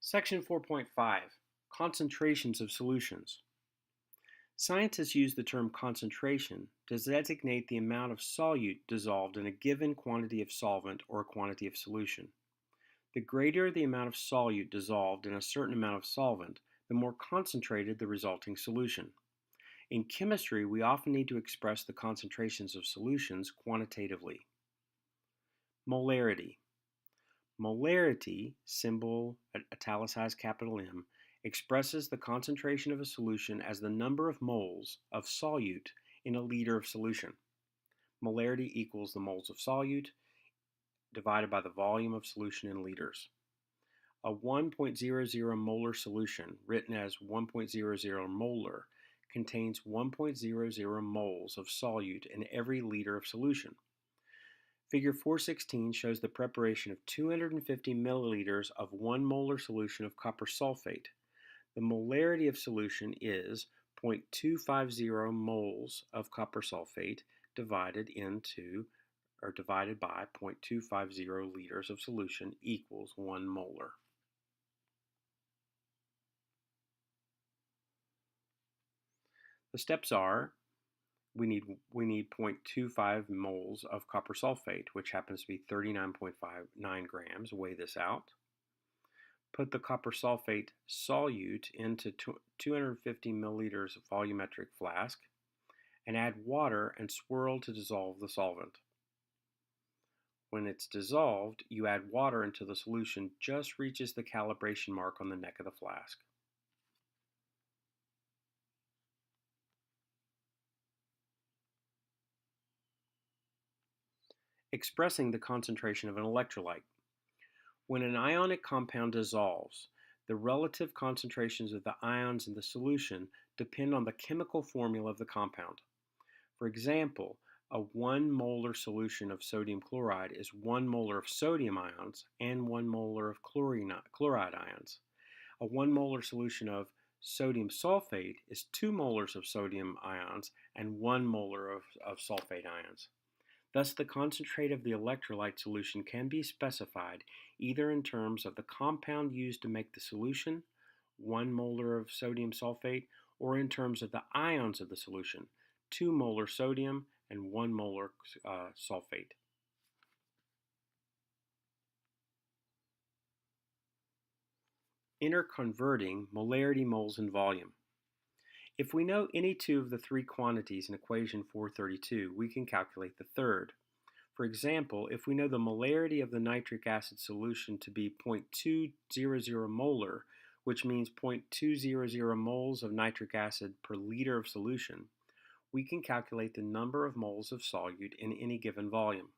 Section 4.5 Concentrations of Solutions. Scientists use the term concentration to designate the amount of solute dissolved in a given quantity of solvent or quantity of solution. The greater the amount of solute dissolved in a certain amount of solvent, the more concentrated the resulting solution. In chemistry, we often need to express the concentrations of solutions quantitatively. Molarity. Molarity, symbol italicized capital M, expresses the concentration of a solution as the number of moles of solute in a liter of solution. Molarity equals the moles of solute divided by the volume of solution in liters. A 1.00 molar solution, written as 1.00 molar, contains 1.00 moles of solute in every liter of solution. Figure 416 shows the preparation of 250 milliliters of 1 molar solution of copper sulfate. The molarity of solution is 0.250 moles of copper sulfate divided by 0.250 liters of solution equals 1 molar. The steps are we need 0.25 moles of copper sulfate, which happens to be 39.59 grams. Weigh this out. Put the copper sulfate solute into 250 milliliters volumetric flask and add water and swirl to dissolve the solvent. When it's dissolved, you add water until the solution just reaches the calibration mark on the neck of the flask. Expressing the concentration of an electrolyte. When an ionic compound dissolves, the relative concentrations of the ions in the solution depend on the chemical formula of the compound. For example, a 1 molar solution of sodium chloride is 1 molar of sodium ions and 1 molar of chloride ions. A 1 molar solution of sodium sulfate is 2 molars of sodium ions and 1 molar of sulfate ions. Thus, the concentrate of the electrolyte solution can be specified either in terms of the compound used to make the solution, 1 molar of sodium sulfate, or in terms of the ions of the solution, 2 molar sodium and 1 molar sulfate. Interconverting molarity, moles, and volume. If we know any two of the three quantities in equation 432, we can calculate the third. For example, if we know the molarity of the nitric acid solution to be 0.200 molar, which means 0.200 moles of nitric acid per liter of solution, we can calculate the number of moles of solute in any given volume,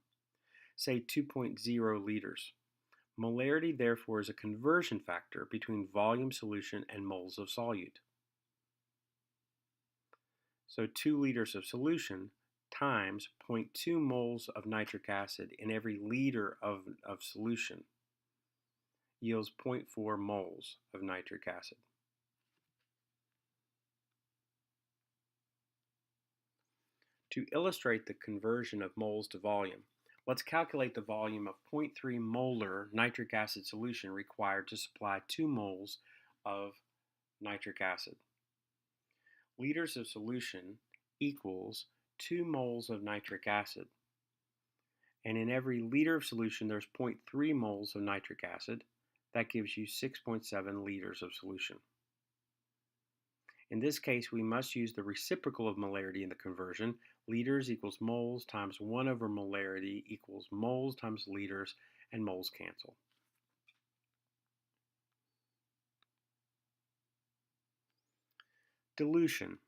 say 2.0 liters. Molarity, therefore, is a conversion factor between volume solution and moles of solute. So 2 liters of solution times 0.2 moles of nitric acid in every liter of solution yields 0.4 moles of nitric acid. To illustrate the conversion of moles to volume, let's calculate the volume of 0.3 molar nitric acid solution required to supply 2 moles of nitric acid. Liters of solution equals 2 moles of nitric acid. And in every liter of solution, there's 0.3 moles of nitric acid. That gives you 6.7 liters of solution. In this case, we must use the reciprocal of molarity in the conversion. Liters equals moles times 1 over molarity equals moles times liters, and moles cancel. Dilution.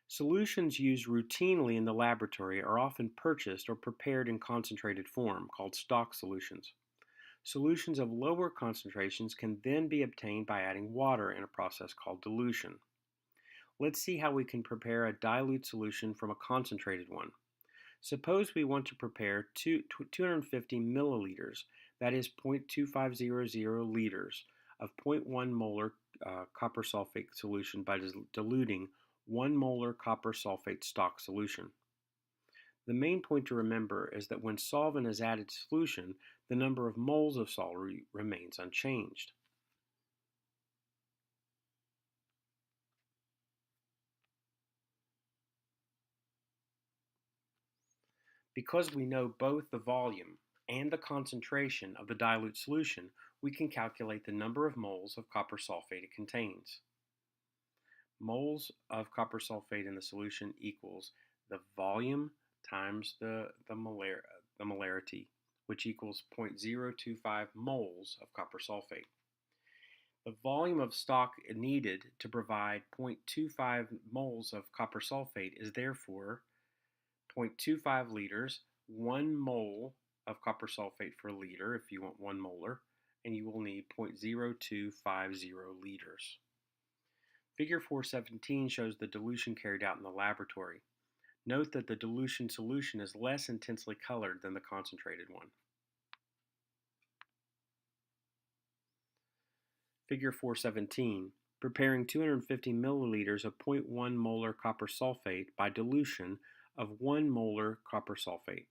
Solutions used routinely in the laboratory are often purchased or prepared in concentrated form, called stock solutions. Solutions of lower concentrations can then be obtained by adding water in a process called dilution. Let's see how we can prepare a dilute solution from a concentrated one. Suppose we want to prepare 250 milliliters, that is 0.2500 liters, of 0.1 molar copper sulfate solution by diluting 1 molar copper sulfate stock solution. The main point to remember is that when solvent is added to solution, the number of moles of solute remains unchanged. Because we know both the volume and the concentration of the dilute solution, we can calculate the number of moles of copper sulfate it contains. Moles of copper sulfate in the solution equals the volume times the molarity, which equals 0.025 moles of copper sulfate. The volume of stock needed to provide 0.25 moles of copper sulfate is therefore 0.25 liters, 1 mole of copper sulfate per liter if you want 1 molar, and you will need 0.0250 liters. Figure 417 shows the dilution carried out in the laboratory. Note that the dilution solution is less intensely colored than the concentrated one. Figure 417, preparing 250 milliliters of 0.1 molar copper sulfate by dilution of 1 molar copper sulfate.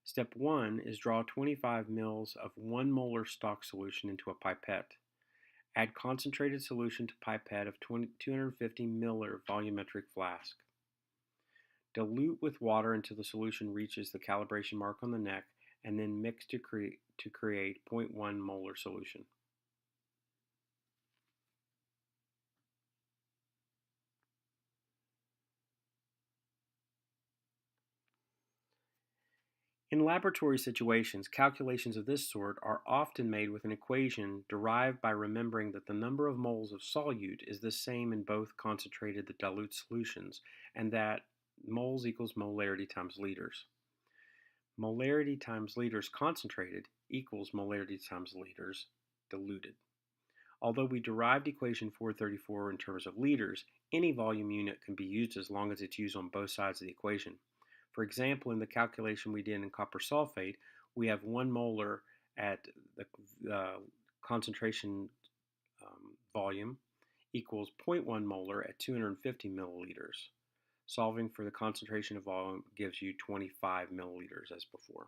Step 1 is draw 25 ml of 1 molar stock solution into a pipette. Add concentrated solution to pipette of 250 ml volumetric flask. Dilute with water until the solution reaches the calibration mark on the neck, and then mix to create 0.1 molar solution. In laboratory situations, calculations of this sort are often made with an equation derived by remembering that the number of moles of solute is the same in both concentrated and dilute solutions, and that moles equals molarity times liters. Molarity times liters concentrated equals molarity times liters diluted. Although we derived equation 434 in terms of liters, any volume unit can be used as long as it's used on both sides of the equation. For example, in the calculation we did in copper sulfate, we have 1 molar at the concentration volume equals 0.1 molar at 250 milliliters. Solving for the concentration of volume gives you 25 milliliters as before.